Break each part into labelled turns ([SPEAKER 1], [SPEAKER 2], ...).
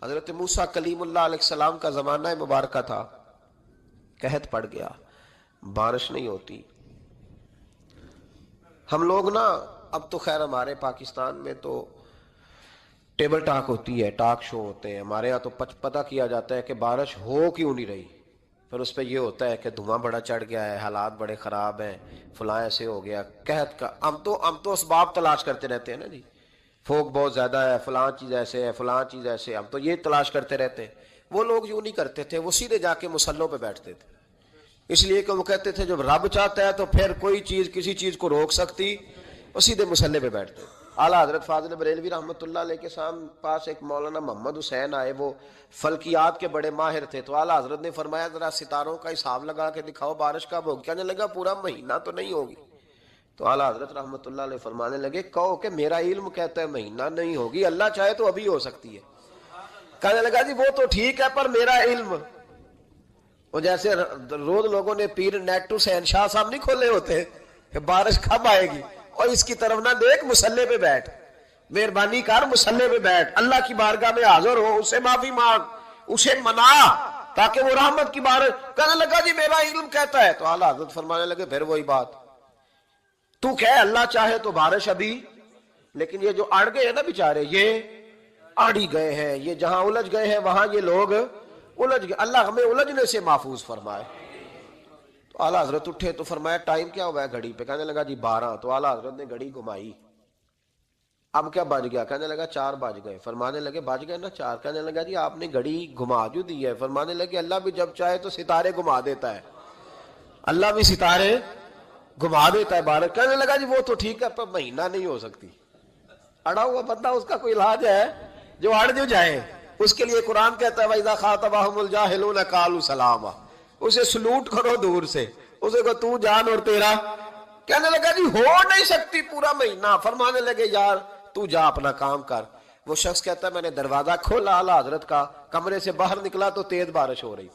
[SPEAKER 1] حضرت موسیٰ کلیم اللہ علیہ السلام کا زمانہ مبارکہ تھا، قحط پڑ گیا، بارش نہیں ہوتی۔ ہم لوگ نا اب تو خیر ہمارے پاکستان میں تو ٹیبل ٹاک ہوتی ہے، ٹاک شو ہوتے ہیں، ہمارے یہاں تو پتہ کیا جاتا ہے کہ بارش ہو کیوں نہیں رہی، پھر اس پہ یہ ہوتا ہے کہ دھواں بڑا چڑھ گیا ہے، حالات بڑے خراب ہیں، فلاں ایسے ہو گیا قحط کا۔ ہم تو اسباب تلاش کرتے رہتے ہیں نا جی، فوگ بہت زیادہ ہے، فلاں چیز ایسے ہے، فلاں چیز ایسے، ہم تو یہ تلاش کرتے رہتے ہیں۔ وہ لوگ یوں نہیں کرتے تھے، وہ سیدھے جا کے مصلوں پہ بیٹھتے تھے، اس لیے کہ وہ کہتے تھے جب رب چاہتا ہے تو پھر کوئی چیز کسی چیز کو روک سکتی، وہ سیدھے مصلے پہ بیٹھتے۔ اعلیٰ حضرت فاضل بریلوی رحمۃ اللہ علیہ کے پاس ایک مولانا محمد حسین آئے، وہ فلکیات کے بڑے ماہر تھے، تو اعلیٰ حضرت نے فرمایا ذرا ستاروں کا حساب لگا کے دکھاؤ بارش کب ہوگی۔ کہنے لگا پورا مہینہ تو نہیں ہوگی۔ تو اعلیٰ حضرت رحمۃ اللہ علیہ فرمانے لگے کہو کہ میرا علم کہتا ہے مہینہ نہیں ہوگی، اللہ چاہے تو ابھی ہو سکتی ہے۔ کہنے لگا جی وہ تو ٹھیک ہے پر میرا علم، وہ جیسے روز لوگوں نے پیر نیٹ ٹو شہنشاہ صاحب نہیں کھولے ہوتے کہ بارش کب آئے گی، اور اس کی طرف نہ دیکھ، مصلے پہ بیٹھ، مہربانی کر مصلے پہ بیٹھ، اللہ کی بارگاہ میں حاضر ہو، اسے معافی مانگ، اسے منا تاکہ وہ رحمت کی بارش۔ کہنے لگا جی میرا علم کہتا ہے۔ تو اعلیٰ حضرت فرمانے لگے پھر وہی بات، تو کہ اللہ چاہے تو بارش ابھی، لیکن یہ جو اڑ گئے ہیں نا بیچارے، یہ اڑ ہی گئے ہیں، یہ جہاں الجھ گئے ہیں وہاں یہ لوگ الجھ گئے، اللہ ہمیں الجھنے سے محفوظ فرمائے۔ تو اعلیٰ حضرت اٹھے تو فرمایا ٹائم کیا ہوا ہے گھڑی پہ؟ کہنے لگا جی 12۔ تو اعلیٰ حضرت نے گھڑی گھمائی، اب کیا بج گیا؟ کہنے لگا 4 بج گئے۔ فرمانے لگے بج گئے نا 4؟ کہنے لگا جی آپ نے گھڑی گھما جو دی ہے۔ فرمانے لگے اللہ بھی جب چاہے تو ستارے گھما دیتا ہے، اللہ بھی ستارے گھما دیتا ہے بارش۔ کہنے لگا جی وہ تو ٹھیک ہے پر مہینہ نہیں ہو سکتی۔ اڑا ہوا بندہ، اس کا کوئی علاج ہے؟ جو اڑ جو جائے اس کے لیے قرآن کہتا ہے وَإِذَا خَاطَبَهُمُ الْجَاهِلُونَ قَالُوا سَلَامًا، اسے سلوٹ کرو دور سے، اسے کو تو جان اور تیرا۔ کہنے لگا جی ہو نہیں سکتی پورا مہینہ۔ فرمانے لگے یار تو جا اپنا کام کر۔ وہ شخص کہتا ہے میں نے دروازہ کھولا اعلیٰ حضرت کا، کمرے سے باہر نکلا تو تیز بارش ہو رہی،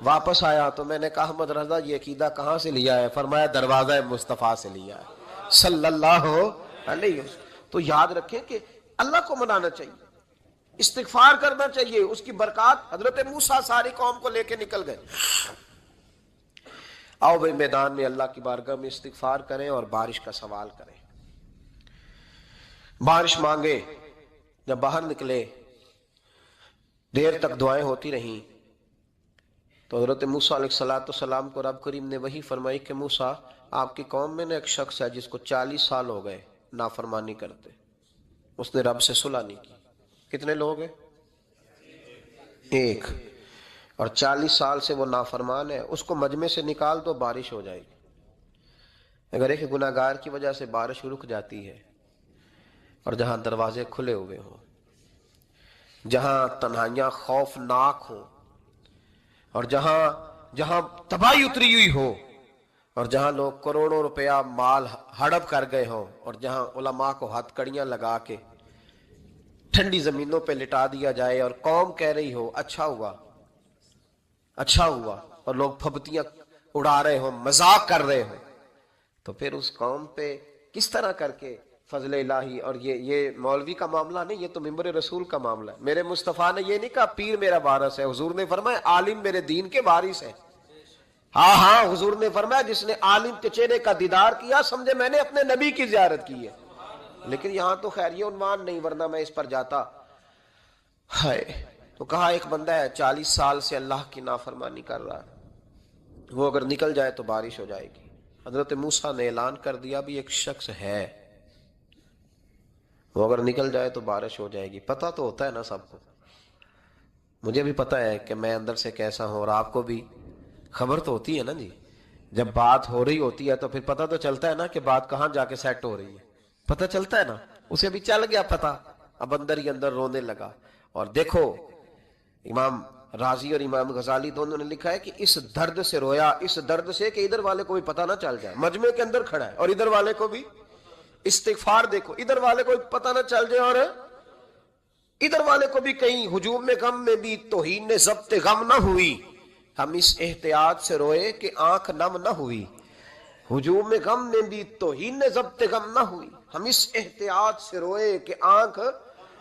[SPEAKER 1] واپس آیا تو میں نے کہا احمد رضا یہ عقیدہ کہاں سے لیا ہے؟ فرمایا دروازہ مصطفیٰ سے لیا ہے صلی اللہ علیہ وسلم۔ تو یاد رکھیں کہ اللہ کو منانا چاہیے، استغفار کرنا چاہیے، اس کی برکات۔ حضرت موسیٰ ساری قوم کو لے کے نکل گئے۔ آؤ بھائی میدان میں اللہ کی بارگاہ میں استغفار کریں اور بارش کا سوال کریں، بارش مانگے۔ جب باہر نکلے دیر تک دعائیں ہوتی رہیں تو حضرت موسیٰ علیہ السلام کو رب کریم نے وحی فرمائی کہ موسیٰ آپ کی قوم میں نے ایک شخص ہے جس کو 40 سال ہو گئے نافرمانی کرتے، اس نے رب سے صلح نہیں کی۔ کتنے لوگ ہیں؟ ایک، اور 40 سال سے وہ نافرمان ہے، اس کو مجمع سے نکال دو بارش ہو جائے گی۔ اگر ایک گناہگار کی وجہ سے بارش رک جاتی ہے، اور جہاں دروازے کھلے ہوئے ہوں، جہاں تنہائیاں خوفناک ہوں، اور جہاں تباہی اتری ہوئی ہو، اور جہاں لوگ کروڑوں روپیہ مال ہڑپ کر گئے ہوں، اور جہاں علماء کو ہتھ کڑیاں لگا کے ٹھنڈی زمینوں پہ لٹا دیا جائے اور قوم کہہ رہی ہو اچھا ہوا اچھا ہوا، اور لوگ پھبتیاں اڑا رہے ہوں، مذاق کر رہے ہوں، تو پھر اس قوم پہ کس طرح کر کے فضل الہی۔ اور یہ مولوی کا معاملہ نہیں، یہ تو ممبر رسول کا معاملہ ہے۔ میرے مصطفیٰ نے یہ نہیں کہا پیر میرا وارث ہے، حضور نے فرمایا عالم میرے دین کے وارث ہے۔ ہاں حضور نے فرمایا جس نے عالم کے چہرے کا دیدار کیا سمجھے میں نے اپنے نبی کی زیارت کی ہے۔ لیکن یہاں تو خیر یہ عنوان نہیں، ورنہ میں اس پر جاتا ہے۔ تو کہا ایک بندہ ہے 40 سال سے اللہ کی نافرمانی کر رہا ہے، وہ اگر نکل جائے تو بارش ہو جائے گی۔ حضرت موسیٰ نے اعلان کر دیا بھی ایک شخص ہے، وہ اگر نکل جائے تو بارش ہو جائے گی۔ پتہ تو ہوتا ہے نا سب کو، مجھے بھی پتہ ہے کہ میں اندر سے کیسا ہوں، اور آپ کو بھی خبر تو ہوتی ہے نا جی۔ جب بات ہو رہی ہوتی ہے تو پھر پتہ تو چلتا ہے نا کہ بات کہاں جا کے سیٹ ہو رہی ہے، پتہ چلتا ہے نا۔ اسے بھی چل گیا پتہ، اب اندر ہی اندر رونے لگا۔ اور دیکھو امام رازی اور امام غزالی دونوں نے لکھا ہے کہ اس درد سے رویا، اس درد سے کہ ادھر والے کو بھی پتہ نہ چل جائے، مجمع کے اندر کھڑا ہے اور ادھر والے کو بھی استغفار، دیکھو ادھر والے کو پتہ نہ چل جائے اور ادھر والے کو بھی کہیں ہجوم میں غم میں بھی توہین نے ضبط غم نہ ہوئی۔ ہم اس احتیاط سے روئے کہ آنکھ نم نہ ہوئی، ہجوم میں غم میں بھی توہین نے ضبط غم نہ ہوئی۔ ہم اس احتیاط سے روئے کہ آنکھ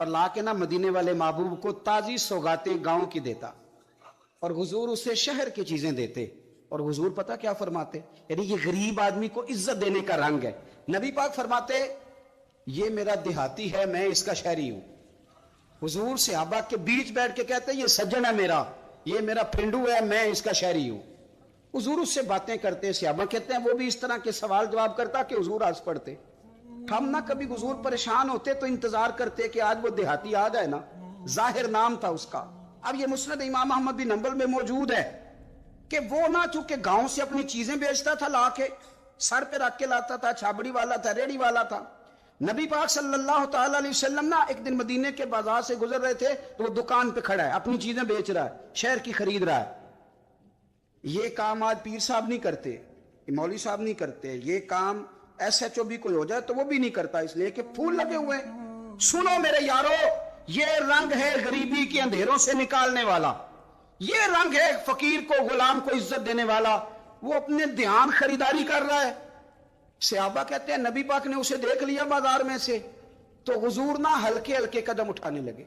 [SPEAKER 2] اور لا کے نا مدینے والے محبوب کو تازی سوغاتیں گاؤں کی دیتا اور حضور اسے شہر کی چیزیں دیتے. اور حضور پتہ کیا فرماتے؟ یعنی یہ غریب آدمی کو عزت دینے کا رنگ ہے. نبی پاک فرماتے یہ میرا دیہاتی ہے، میں اس کا شہری ہوں. حضور صحابہ کے بیچ بیٹھ کے کہتے یہ سجن ہے میرا، یہ میرا پھنڈو ہے، میں اس کا شہری ہوں. حضور اس سے باتیں کرتے. صحابہ کہتے ہیں وہ بھی اس طرح کے سوال جواب کرتا کہ حضور ہنس پڑتے. ہم نہ کبھی حضور پریشان ہوتے تو انتظار کرتے کہ آج وہ دیہاتی آ جائے نا. ظاہر نام تھا اس کا. اب یہ مسند امام احمد بن حنبل میں موجود ہے کہ وہ نہ چونکہ گاؤں سے اپنی چیزیں بیچتا تھا، لا کے سر پہ رکھ کے لاتا تھا، چھابڑی والا تھا، ریڑی والا تھا. نبی پاک صلی اللہ تعالی علیہ وسلم نا ایک دن مدینے کے بازار سے گزر رہے تھے تو وہ دکان پہ کھڑا ہے، اپنی چیزیں بیچ رہا ہے، شہر کی خرید رہا ہے. یہ کام آج پیر صاحب نہیں کرتے، مولوی صاحب نہیں کرتے. یہ کام ایس ایچ او بھی کوئی ہو جائے تو وہ بھی نہیں کرتا، اس لیے کہ پھول لگے ہوئے. سنو میرے یارو، یہ رنگ ہے غریبی کے اندھیروں سے نکالنے والا. یہ رنگ ہے فقیر کو، غلام کو عزت دینے والا. وہ اپنے دھیان خریداری کر رہا ہے. صحابہ کہتے ہیں نبی پاک نے اسے دیکھ لیا بازار میں سے تو حضور نہ ہلکے ہلکے قدم اٹھانے لگے.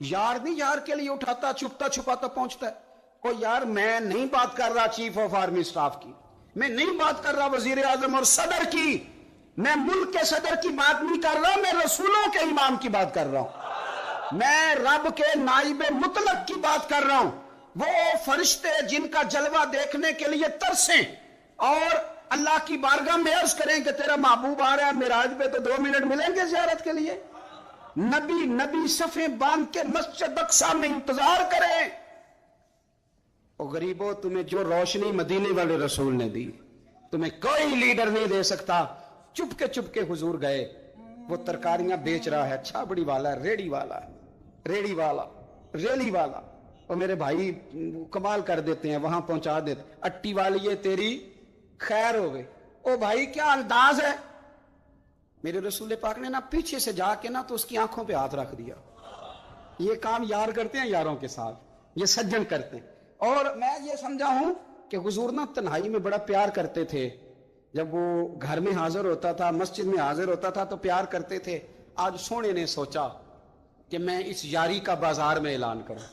[SPEAKER 2] یار نہیں یار کے لیے اٹھاتا، چھپتا چھپاتا پہنچتا ہے. او یار میں نہیں بات کر رہا چیف آف آرمی سٹاف کی، میں نہیں بات کر رہا وزیر اعظم اور صدر کی، میں ملک کے صدر کی بات نہیں کر رہا، میں رسولوں کے امام کی بات کر رہا ہوں، میں رب کے نائب مطلق کی بات کر رہا ہوں. وہ فرشتے جن کا جلوہ دیکھنے کے لیے ترسیں اور اللہ کی بارگاہ میں عرض کریں کہ تیرا محبوب آ رہا ہے معراج پہ تو 2 منٹ ملیں گے زیارت کے لیے. نبی صفیں باندھ کے مسجد اقصی میں انتظار کریں. او غریبو، تمہیں جو روشنی مدینے والے رسول نے دی تمہیں کوئی لیڈر نہیں دے سکتا. چپ کے حضور گئے. وہ ترکاریاں بیچ رہا ہے، چھابڑی والا، ریڑی والا، ریلی والا. اور میرے بھائی کمال کر دیتے ہیں، وہاں پہنچا دیتے. اٹی والی یہ تیری خیر ہو گئی. او بھائی کیا انداز ہے. میرے رسول پاک نے نا پیچھے سے جا کے نا تو اس کی آنکھوں پہ ہاتھ رکھ دیا. یہ کام یار کرتے ہیں یاروں کے ساتھ، یہ سجن کرتے ہیں. اور میں یہ سمجھا ہوں کہ حضور نا تنہائی میں بڑا پیار کرتے تھے. جب وہ گھر میں حاضر ہوتا تھا، مسجد میں حاضر ہوتا تھا تو پیار کرتے تھے. آج سونے نے سوچا کہ میں اس یاری کا بازار میں اعلان کروں.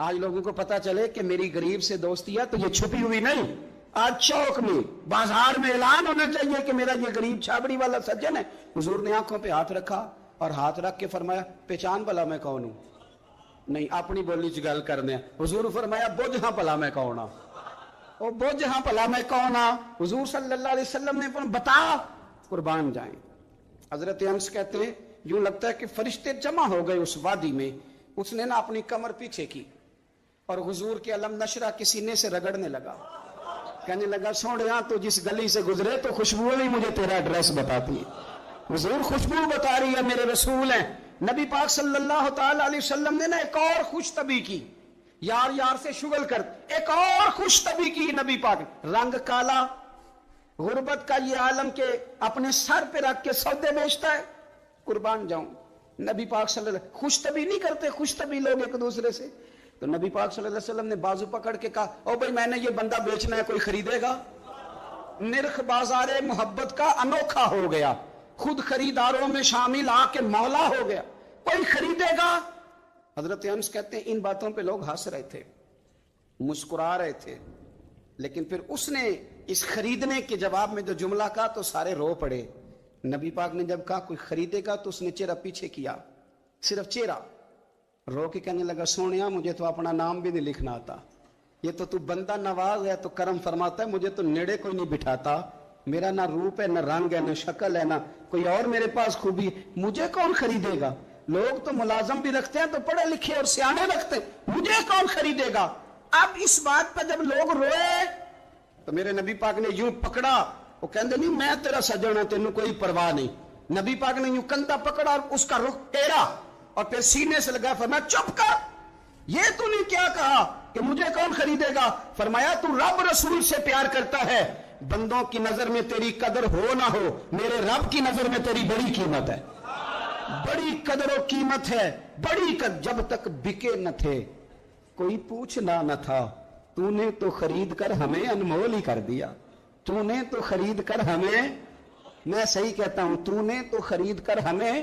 [SPEAKER 2] آج لوگوں کو پتا چلے کہ میری غریب سے دوستی ہے تو یہ چھپی ہوئی نہیں، آج چوک میں بازار میں اعلان ہونا چاہیے کہ میرا یہ غریب چھابڑی والا سجن ہے. حضور نے آنکھوں پہ ہاتھ رکھا اور ہاتھ رکھ کے فرمایا پہچان بھلا میں کون ہوں. نہیں اپنی بولی چ گل کرنے. حضور فرمایا بوجھ ہاں بھلا میں کون ہاں. او بوجھ ہاں بھلا میں کون ہاں. حضور صلی اللہ علیہ وسلم نے بتا قربان جائیں. حضرت انس کہتے ہیں یوں لگتا ہے کہ فرشتے جمع ہو گئے اس وادی میں. اس نے نا اپنی کمر پیچھے کی اور حضور کے علم نشرہ کے سینے سے رگڑنے لگا. کہنے لگا سوڑیاں تو جس گلی سے گزرے تو خوشبو بھی مجھے تیرا ایڈریس بتاتی ہے. حضور خوشبو بتا رہی ہے، میرے رسول ہیں. نبی پاک صلی اللہ تعالی علیہ وسلم نے نا ایک اور خوش طبی کی، یار سے شغل کر ایک اور خوش طبی کی. نبی پاک رنگ کالا، غربت کا یہ عالم کے اپنے سر پہ رکھ کے سودے بیچتا ہے. قربان جاؤں. نبی پاک صلی اللہ علیہ وسلم خوش طبی نہیں کرتے، خوش طبی لوگ ایک دوسرے سے. تو نبی پاک صلی اللہ علیہ وسلم نے بازو پکڑ کے کہا او بھائی میں نے یہ بندہ بیچنا ہے، کوئی خریدے گا؟ نرخ بازار محبت کا انوکھا ہو گیا، خود خریداروں میں شامل آ کے مولا ہو گیا، کوئی خریدے گا؟ حضرت انس کہتے ہیں ان باتوں پہ لوگ ہنس رہے تھے، مسکرا رہے تھے، لیکن پھر اس نے اس خریدنے کے جواب میں جو جملہ کہا تو سارے رو پڑے. نبی پاک نے جب کہا کوئی خریدے گا تو اس نے چہرہ پیچھے کیا، صرف چہرہ، رو کے کہنے لگا سونیا مجھے تو اپنا نام بھی نہیں لکھنا آتا، یہ تو بندہ نواز ہے تو کرم فرماتا ہے، مجھے تو نیڑے کوئی نہیں بٹھاتا، میرا نہ روپ ہے نہ رنگ ہے نہ شکل ہے نہ کوئی اور میرے پاس خوبی، مجھے کون خریدے گا؟ لوگ تو ملازم بھی رکھتے ہیں تو پڑھے لکھے اور سیانے رکھتے ہیں، مجھے کون خریدے گا؟ اب اس بات پر جب لوگ روئے تو میرے نبی پاک نے یوں پکڑا، وہ کہندے نہیں میں تیرا سجن ہوں تینوں کوئی پرواہ نہیں. نبی پاک نے یوں کندھا پکڑا اور اس کا رخ ٹیڑھا اور پھر سینے سے لگا. فرمایا چپ کر، یہ تو نے کیا کہا کہ مجھے کون خریدے گا؟ فرمایا تو رب رسول سے پیار کرتا ہے، بندوں کی نظر میں تیری قدر ہو نہ ہو، میرے رب کی نظر میں تیری بڑی قیمت ہے، بڑی قدر و قیمت ہے، بڑی قدر. جب تک بکے نہ تھے کوئی پوچھنا نہ تھا، تو نے تو خرید کر ہمیں انمول ہی کر دیا، تو نے تو خرید کر ہمیں، میں صحیح کہتا ہوں، تو نے تو خرید کر ہمیں.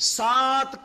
[SPEAKER 2] 7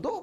[SPEAKER 2] 2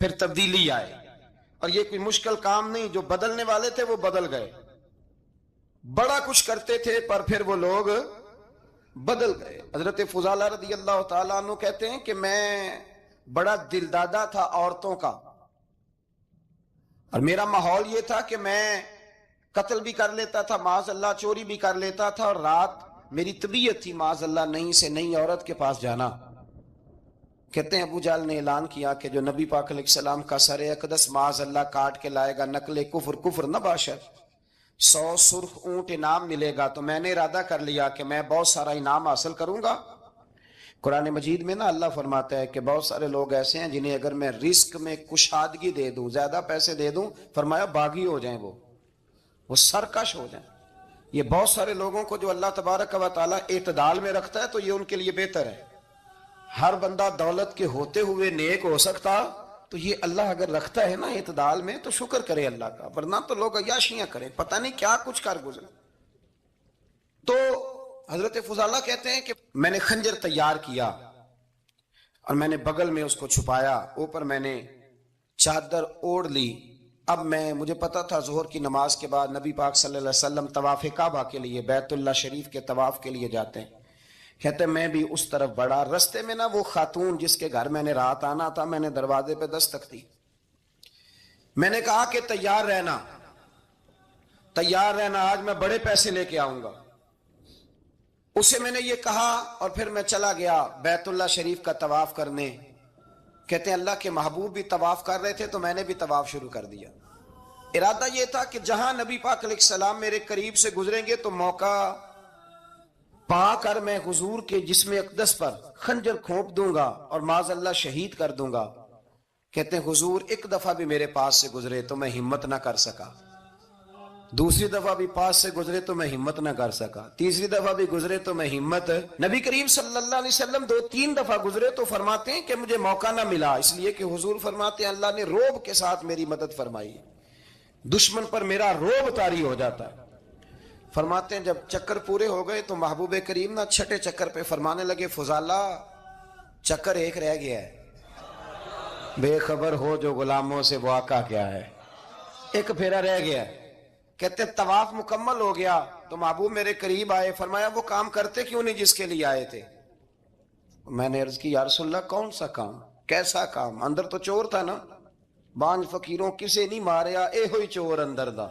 [SPEAKER 2] پھر تبدیلی آئے. اور یہ کوئی مشکل کام نہیں، جو بدلنے والے تھے وہ بدل گئے. بڑا کچھ کرتے تھے پر پھر وہ لوگ بدل گئے. حضرت فضالہ رضی اللہ تعالیٰ عنہ کہتے ہیں کہ میں بڑا دل دادا تھا عورتوں کا، اور میرا ماحول یہ تھا کہ میں قتل بھی کر لیتا تھا، معاذ اللہ چوری بھی کر لیتا تھا، اور رات میری طبیعت تھی معاذ اللہ نئی سے نئی عورت کے پاس جانا. کہتے ہیں ابو جہل نے اعلان کیا کہ جو نبی پاک علیہ السلام کا سر اقدس معاذ اللہ کاٹ کے لائے گا، نقل کفر کفر نہ باشد، 100 سرخ اونٹ انعام ملے گا. تو میں نے ارادہ کر لیا کہ میں بہت سارا انعام حاصل کروں گا. قرآن مجید میں نا اللہ فرماتا ہے کہ بہت سارے لوگ ایسے ہیں جنہیں اگر میں رزق میں کشادگی دے دوں، زیادہ پیسے دے دوں، فرمایا باغی ہو جائیں، وہ سرکش ہو جائیں. یہ بہت سارے لوگوں کو جو اللہ تبارک و تعالیٰ اعتدال میں رکھتا ہے تو یہ ان کے لیے بہتر ہے. ہر بندہ دولت کے ہوتے ہوئے نیک ہو سکتا، تو یہ اللہ اگر رکھتا ہے نا اعتدال میں تو شکر کرے اللہ کا، ورنہ تو لوگ عیاشیاں کریں، پتہ نہیں کیا کچھ کر گزرے. تو حضرت فضالہ کہتے ہیں کہ میں نے خنجر تیار کیا اور میں نے بغل میں اس کو چھپایا، اوپر میں نے چادر اوڑھ لی. اب مجھے پتا تھا ظہر کی نماز کے بعد نبی پاک صلی اللہ علیہ وسلم طواف کعبہ کے لیے، بیت اللہ شریف کے طواف کے لیے جاتے ہیں. کہتے ہیں میں بھی اس طرف بڑھا. رستے میں نا وہ خاتون جس کے گھر میں نے رات آنا تھا، میں نے دروازے پہ دستک دی. میں نے کہا کہ تیار رہنا، آج میں بڑے پیسے لے کے آؤں گا. اسے میں نے یہ کہا اور پھر میں چلا گیا بیت اللہ شریف کا طواف کرنے. کہتے ہیں اللہ کے محبوب بھی طواف کر رہے تھے تو میں نے بھی طواف شروع کر دیا. ارادہ یہ تھا کہ جہاں نبی پاک علیہ السلام میرے قریب سے گزریں گے تو موقع پا کر میں حضور کے جسم اقدس پر خنجر کھونپ دوں گا اور معاذ اللہ شہید کر دوں گا. کہتے ہیں حضور ایک دفعہ بھی میرے پاس سے گزرے تو میں ہمت نہ کر سکا، دوسری دفعہ بھی پاس سے گزرے تو میں ہمت نہ کر سکا، تیسری دفعہ بھی گزرے تو میں ہمت. نبی کریم صلی اللہ علیہ وسلم 2-3 دفعہ گزرے تو فرماتے ہیں کہ مجھے موقع نہ ملا، اس لیے کہ حضور فرماتے ہیں اللہ نے روب کے ساتھ میری مدد فرمائی، دشمن پر میرا روب طاری ہو جاتا ہے. فرماتے ہیں جب چکر پورے ہو گئے تو محبوب کریم نہ چھٹے چکر پہ فرمانے لگے فضالہ چکر ایک رہ گیا ہے، بے خبر ہو جو غلاموں سے وہ آقا کیا ہے، ایک پھیرا رہ گیا ہے. کہتے طواف مکمل ہو گیا تو محبوب میرے قریب آئے، فرمایا وہ کام کرتے کیوں نہیں جس کے لیے آئے تھے. میں نے عرض کی یا رسول اللہ کون سا کام، کیسا کام؟ اندر تو چور تھا نا، بانج فقیروں کسے نہیں ماریا، اے ہوئی چور اندر دا،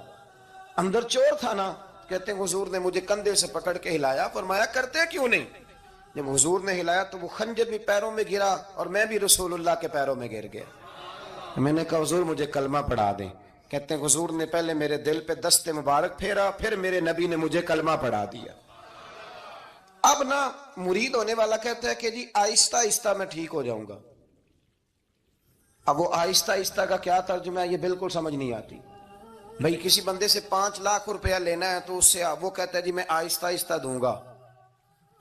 [SPEAKER 2] اندر چور تھا نا. کہتے ہیں حضور نے مجھے کندھے سے پکڑ کے ہلایا، فرمایا کرتے کیوں نہیں؟ جب حضور نے ہلایا تو وہ خنجر بھی پیروں میں گرا اور میں بھی رسول اللہ کے پیروں میں گر گیا. میں نے کہا حضور مجھے کلمہ پڑھا دیں. کہتے ہیں حضور نے پہلے میرے دل پہ دست مبارک پھیرا، پھر میرے نبی نے مجھے کلمہ پڑھا دیا. اب نا مرید ہونے والا کہتا ہے کہ جی آہستہ آہستہ میں ٹھیک ہو جاؤں گا. اب وہ آہستہ آہستہ کا کیا ترجمہ ہے یہ بالکل سمجھ نہیں آتی. بھئی کسی بندے سے 5 لاکھ روپیہ لینا ہے تو اس سے وہ کہتا ہے جی میں آہستہ آہستہ دوں گا،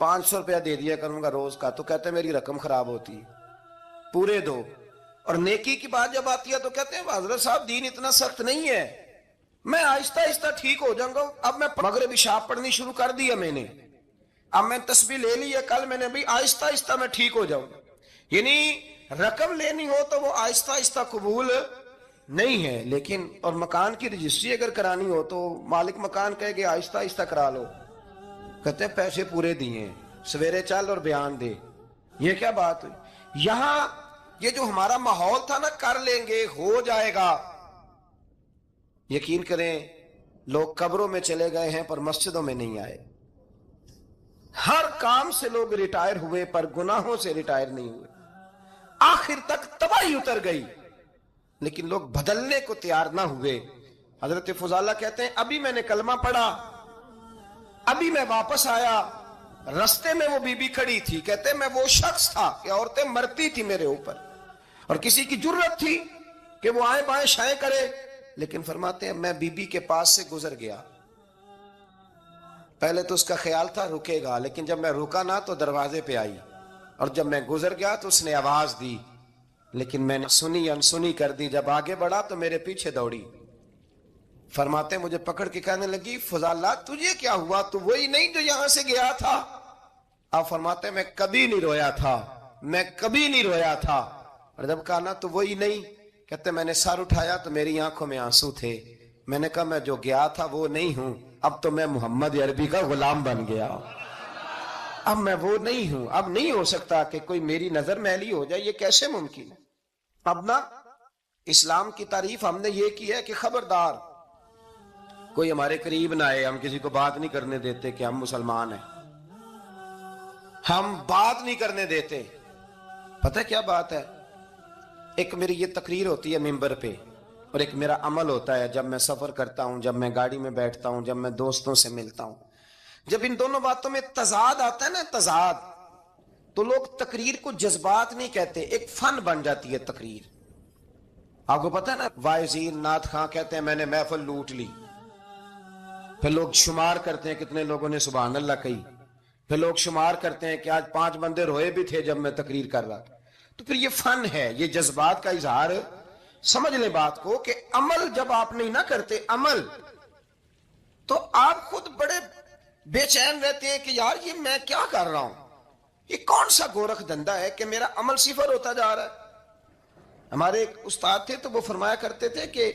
[SPEAKER 2] 500 روپیہ دے دیا کروں گا روز کا، تو کہتے ہیں میری رقم خراب ہوتی ہے، پورے دو. اور نیکی کی بات جب آتی ہے تو کہتے ہیں حضرت صاحب دین اتنا سخت نہیں ہے، میں آہستہ آہستہ ٹھیک ہو جاؤں گا. اب میں مغرب عشاء پڑھنی شروع کر دیا میں نے، اب میں تسبیح لے لی ہے، کل میں نے بھی آہستہ آہستہ میں ٹھیک ہو جاؤں گا. یعنی رقم لینی ہو تو وہ آہستہ آہستہ قبول نہیں ہے، لیکن اور مکان کی رجسٹری اگر کرانی ہو تو مالک مکان کہے کہ آہستہ آہستہ کرا لو. کہتے ہیں پیسے پورے دیے، سویرے چل اور بیان دے. یہ کیا بات ہوئی؟ یہاں یہ جو ہمارا ماحول تھا نا کر لیں گے ہو جائے گا، یقین کریں لوگ قبروں میں چلے گئے ہیں پر مسجدوں میں نہیں آئے. ہر کام سے لوگ ریٹائر ہوئے پر گناہوں سے ریٹائر نہیں ہوئے. آخر تک تباہی اتر گئی لیکن لوگ بدلنے کو تیار نہ ہوئے. حضرت فضالہ کہتے ہیں ابھی میں نے کلمہ پڑھا، ابھی میں واپس آیا، رستے میں وہ بی بی کھڑی تھی. کہتے ہیں میں وہ شخص تھا کہ عورتیں مرتی تھی میرے اوپر اور کسی کی جرت تھی کہ وہ آئیں بائیں شائیں کرے، لیکن فرماتے ہیں میں بی بی کے پاس سے گزر گیا. پہلے تو اس کا خیال تھا رکے گا، لیکن جب میں رکا نہ تو دروازے پہ آئی، اور جب میں گزر گیا تو اس نے آواز دی، لیکن میں نے سنی انسنی کر دی. جب آگے بڑھا تو میرے پیچھے دوڑی. فرماتے ہیں مجھے پکڑ کے کہنے لگی فضالہ تجھے کیا ہوا، تو وہی نہیں جو یہاں سے گیا تھا. آپ فرماتے ہیں میں کبھی نہیں رویا تھا، میں کبھی نہیں رویا تھا. اور جب کہا نا تو وہی نہیں،
[SPEAKER 1] کہتے میں نے سر اٹھایا تو میری آنکھوں میں آنسو تھے. میں نے کہا میں جو گیا تھا وہ نہیں ہوں, اب تو میں محمد عربی کا غلام بن گیا. اب میں وہ نہیں ہوں, اب نہیں ہو سکتا کہ کوئی میری نظر میلی ہو جائے, یہ کیسے ممکن ہے. اب نا اسلام کی تعریف ہم نے یہ کی ہے کہ خبردار کوئی ہمارے قریب نہ آئے, ہم کسی کو بات نہیں کرنے دیتے کہ ہم مسلمان ہیں, ہم بات نہیں کرنے دیتے. پتہ کیا بات ہے, ایک میری یہ تقریر ہوتی ہے ممبر پہ, اور ایک میرا عمل ہوتا ہے جب میں سفر کرتا ہوں, جب میں گاڑی میں بیٹھتا ہوں, جب میں دوستوں سے ملتا ہوں. جب ان دونوں باتوں میں تضاد آتا ہے نا, تضاد, تو لوگ تقریر کو جذبات نہیں کہتے, ایک فن بن جاتی ہے تقریر. آپ کو پتہ ہے نا, وائزین نعت خاں کہتے ہیں میں نے محفل لوٹ لی, پھر لوگ شمار کرتے ہیں کتنے لوگوں نے سبحان اللہ کہی, پھر لوگ شمار کرتے ہیں کہ آج 5 بندے روئے بھی تھے جب میں تقریر کر رہا تھا. تو پھر یہ فن ہے, یہ جذبات کا اظہار. سمجھ لیں بات کو کہ عمل جب آپ نہیں نہ کرتے عمل, تو آپ خود بڑے بے چین رہتے ہیں کہ یار یہ میں کیا کر رہا ہوں, یہ کون سا گورکھ دھندا ہے کہ میرا عمل صفر ہوتا جا رہا ہے. ہمارے ایک استاد تھے تو وہ فرمایا کرتے تھے کہ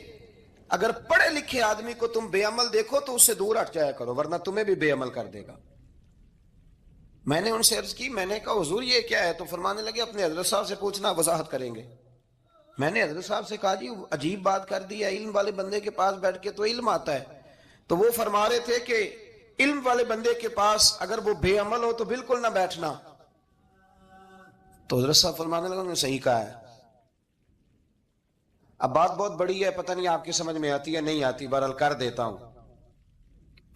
[SPEAKER 1] اگر پڑھے لکھے آدمی کو تم بے عمل دیکھو تو اس سے دور ہٹ جایا کرو, ورنہ تمہیں بھی بے عمل کر دے گا. میں نے ان سے عرض کی, میں نے کہا حضور یہ کیا ہے, تو فرمانے لگے اپنے حضرت صاحب سے پوچھنا, وضاحت کریں گے. میں نے حضرت صاحب سے کہا جی عجیب بات کر دی ہے, علم والے بندے کے پاس بیٹھ کے تو علم آتا ہے. تو وہ فرما رہے تھے کہ علم والے بندے کے پاس اگر وہ بے عمل ہو تو بالکل نہ بیٹھنا. تو حضرت صاحب فرمانے لگا انہوں نے صحیح کہا ہے. اب بات بہت بڑی ہے, پتہ نہیں آپ کی سمجھ میں آتی ہے نہیں آتی, بہرحال کر دیتا ہوں.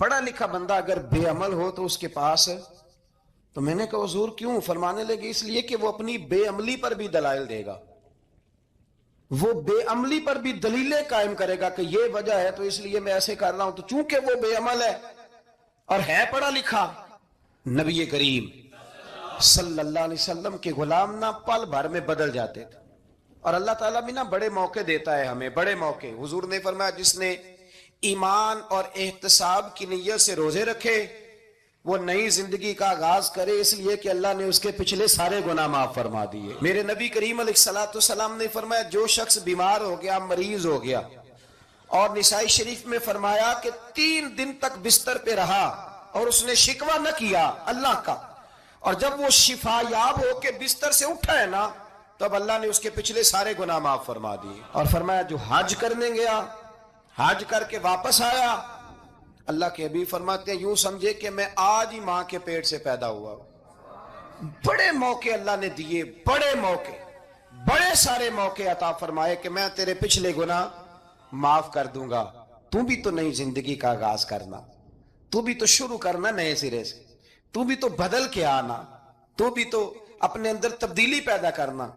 [SPEAKER 1] پڑھا لکھا بندہ اگر بے عمل ہو تو اس کے پاس, تو میں نے کہا حضور کیوں؟ فرمانے لگے اس لیے کہ وہ اپنی بے عملی پر بھی دلائل دے گا, وہ بے عملی پر بھی دلیلیں قائم کرے گا کہ یہ وجہ ہے تو اس لیے میں ایسے کر رہا ہوں. تو چونکہ وہ بے عمل ہے اور ہے پڑھا لکھا, نبی کریم صلی اللہ علیہ وسلم کے غلام نہ پل بھر میں بدل جاتے تھے. اور اللہ تعالیٰ بھی نہ بڑے موقع دیتا ہے ہمیں, بڑے موقع. حضور نے فرمایا جس نے ایمان اور احتساب کی نیت سے روزے رکھے وہ نئی زندگی کا آغاز کرے, اس لیے کہ اللہ نے اس کے پچھلے سارے گناہ معاف فرما دیے. میرے نبی کریم علیہ الصلوۃ والسلام نے فرمایا جو شخص بیمار ہو گیا, مریض ہو گیا, اور نسائی شریف میں فرمایا کہ 3 دن تک بستر پہ رہا اور اس نے شکوہ نہ کیا اللہ کا, اور جب وہ شفا یاب ہو کے بستر سے اٹھا ہے نا, تب اللہ نے اس کے پچھلے سارے گناہ معاف فرما دیے. اور فرمایا جو حج کرنے گیا, حج کر کے واپس آیا, اللہ کے حبیب فرماتے ہیں یوں سمجھے کہ میں آج ہی ماں کے پیٹ سے پیدا ہوا. بڑے موقع اللہ نے دیے, بڑے موقع, بڑے سارے موقع عطا فرمائے کہ میں تیرے پچھلے گناہ معاف کر دوں گا. تو بھی تو نئی زندگی کا آغاز کرنا, تو بھی تو شروع کرنا نئے سرے سے, تو بھی تو بدل کے آنا, تو بھی تو اپنے اندر تبدیلی پیدا کرنا.